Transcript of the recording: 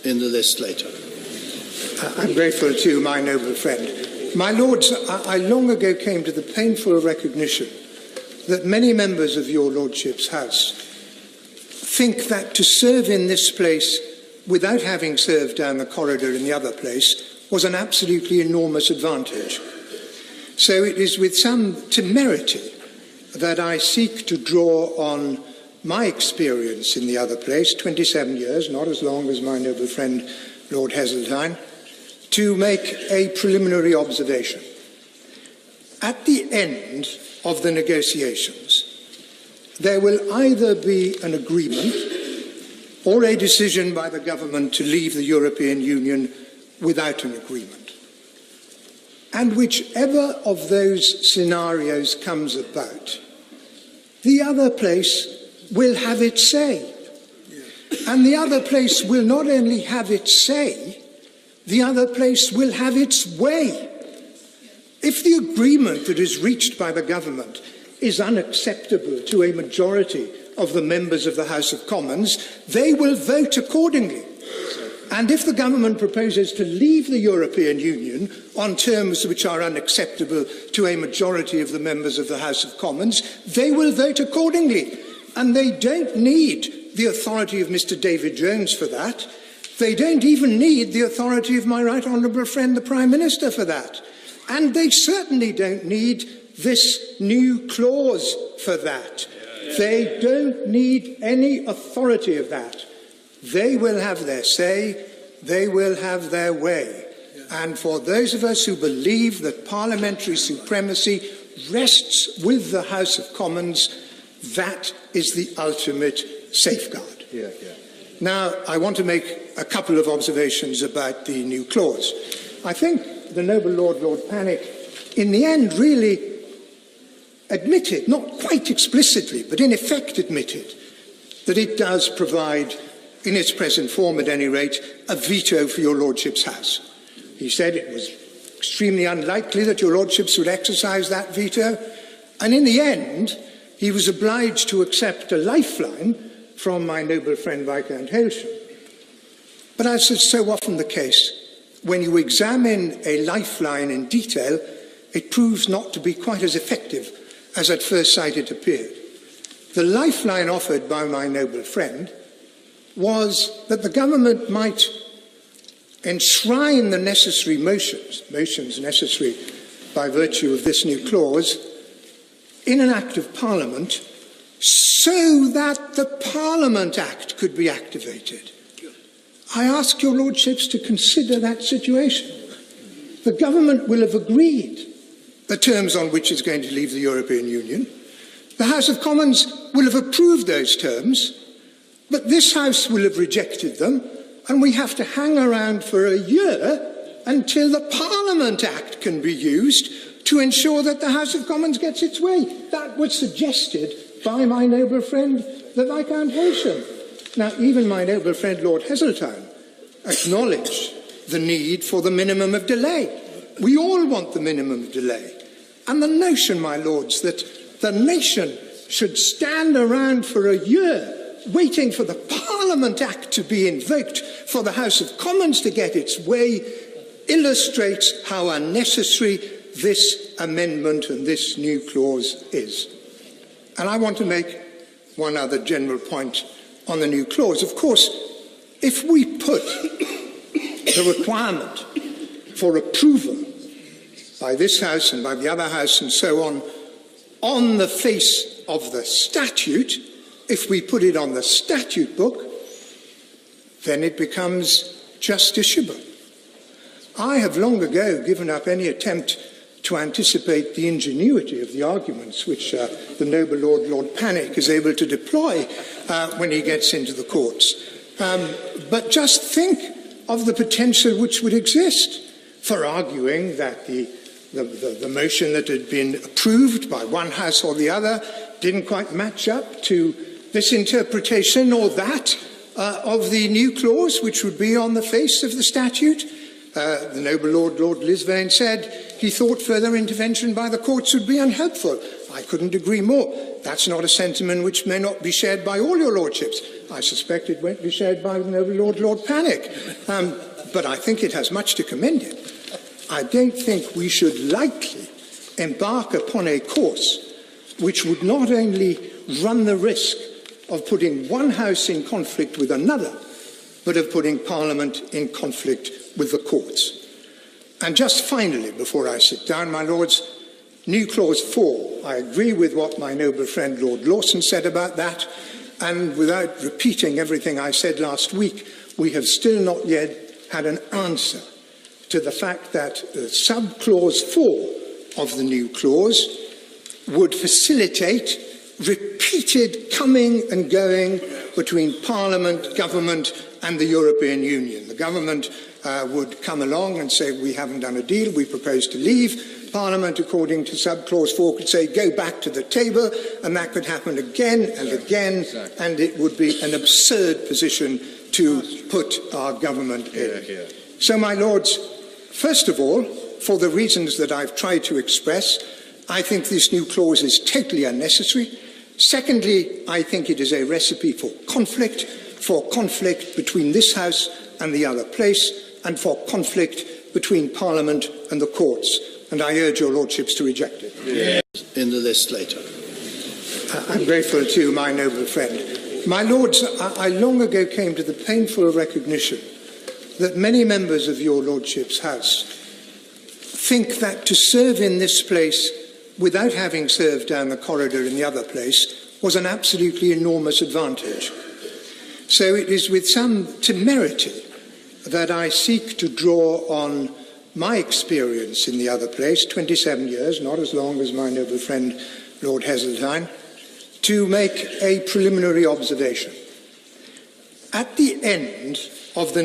in the list later. I'm grateful to you, my noble friend. My lords, I long ago came to the painful recognition that many members of your lordship's house think that to serve in this place without having served down the corridor in the other place was an absolutely enormous advantage. So it is with some temerity that I seek to draw on my experience in the other place, 27 years, not as long as my noble friend Lord Heseltine, to make a preliminary observation. At the end of the negotiations, there will either be an agreement or a decision by the government to leave the European Union without an agreement. And whichever of those scenarios comes about, the other place will have its say. And the other place will not only have its say, the other place will have its way. If the agreement that is reached by the government is unacceptable to a majority of the members of the House of Commons, they will vote accordingly. And if the government proposes to leave the European Union on terms which are unacceptable to a majority of the members of the House of Commons, they will vote accordingly. And they don't need the authority of Mr. David Jones for that. They don't even need the authority of my right honourable friend, the Prime Minister, for that. And they certainly don't need this new clause for that. They don't need any authority of that. They will have their say, they will have their way. And for those of us who believe that parliamentary supremacy rests with the House of Commons, that is the ultimate safeguard. Now, I want to make a couple of observations about the new clause. I think the noble Lord Pannick, in the end, really admitted, not quite explicitly, but in effect admitted, that it does provide, in its present form at any rate, a veto for your lordship's house. He said it was extremely unlikely that your lordships would exercise that veto, and in the end, he was obliged to accept a lifeline from my noble friend Viscount Hailsham. But as is so often the case, when you examine a lifeline in detail, it proves not to be quite as effective as at first sight it appeared. The lifeline offered by my noble friend was that the government might enshrine the necessary motions necessary by virtue of this new clause, in an Act of Parliament, so that the Parliament Act could be activated. I ask your lordships to consider that situation. The government will have agreed the terms on which it's going to leave the European Union. The House of Commons will have approved those terms, but this House will have rejected them, and we have to hang around for a year until the Parliament Act can be used to ensure that the House of Commons gets its way. That was suggested by my noble friend, the Viscount Hailsham. Now, even my noble friend, Lord Heseltine, acknowledged the need for the minimum of delay. We all want the minimum of delay. And the notion, my lords, that the nation should stand around for a year waiting for the Parliament Act to be invoked for the House of Commons to get its way illustrates how unnecessary this amendment and this new clause is. And I want to make one other general point on the new clause. Of course, if we put the requirement for approval by this House and by the other House and so on the face of the statute, if we put it on the statute book, then it becomes justiciable. I have long ago given up any attempt to anticipate the ingenuity of the arguments which the noble Lord Pannick is able to deploy when he gets into the courts. But just think of the potential which would exist for arguing that the motion that had been approved by one House or the other didn't quite match up to this interpretation or that of the new clause, which would be on the face of the statute. The noble Lord Lisvane said he thought further intervention by the courts would be unhelpful. I couldn't agree more. That's not a sentiment which may not be shared by all your lordships. I suspect it won't be shared by the noble Lord Panic, but I think it has much to commend it. I don't think we should lightly embark upon a course which would not only run the risk of putting one house in conflict with another, but of putting Parliament in conflict with the courts. And just finally, before I sit down, my Lords, new clause 4. I agree with what my noble friend Lord Lawson said about that, and without repeating everything I said last week, we have still not yet had an answer to the fact that sub-clause 4 of the new clause would facilitate repeated coming and going between Parliament, government and the European Union. The government would come along and say, we haven't done a deal, we propose to leave. Parliament, according to sub-clause 4, could say, go back to the table, and that could happen again and again, and it would be an absurd position to put our government in. So, my Lords, first of all, for the reasons that I've tried to express, I think this new clause is totally unnecessary. Secondly, I think it is a recipe for conflict between this House and the other place, and for conflict between Parliament and the courts. And I urge your Lordships to reject it. Yeah. In the list later. I'm grateful to my noble friend. My Lords, I long ago came to the painful recognition that many members of your Lordship's House think that to serve in this place without having served down the corridor in the other place was an absolutely enormous advantage. So it is with some temerity that I seek to draw on my experience in the other place, 27 years, not as long as my noble friend Lord Heseltine, to make a preliminary observation. At the end of the